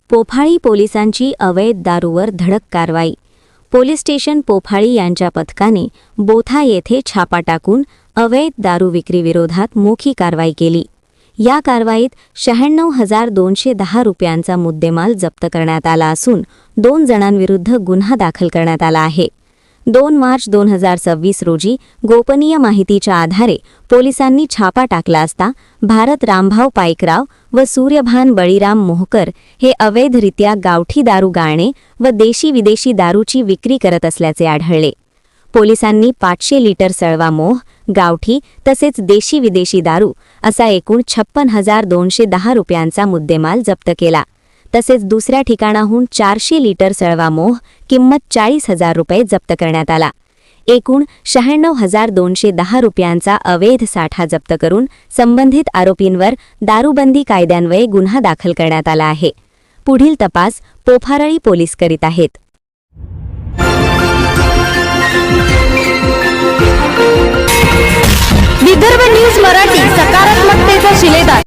पोफाळी पोलिसांची अवैध दारूवर धडक कारवाई। पोलीस स्टेशन पोफाळी यांच्या पथकाने बोथा येथे छापा टाकून अवैध दारू विक्री विरोधात मोठी कारवाई केली। या कारवाईत 96,210 रुपयांचा मुद्देमाल जप्त करण्यात आला असून 2 जणांविरुद्ध गुन्हा दाखल करण्यात आला आहे। 2 मार्च 2026 रोजी गोपनीय माहितीच्या आधारे पोलिसांनी छापा टाकला असता भारत रामभाऊ पाईकराव व सूर्यभान बळीराम मोहकर हे अवैधरित्या गावठी दारू गाळणे व देशी विदेशी दारूची विक्री करत असल्याचे आढळले। पोलिसांनी 500 लिटर सळवा मोह, गावठी तसेच देशी विदेशी दारू असा एकूण 56,210 रुपयांचा मुद्देमाल जप्त केला। तसेच दुसऱ्या ठिकाणाहून 400 लिटर सळवा मोह किंमत 40,000 रुपये जप्त करण्यात आला। एकूण 96,210 रुपयांचा अवैध साठा जप्त करून संबंधित आरोपींवर दारूबंदी कायद्यान्वये गुन्हा दाखल करण्यात आला आहे। पुढील तपास पोफाळी पोलीस करीत आहेत।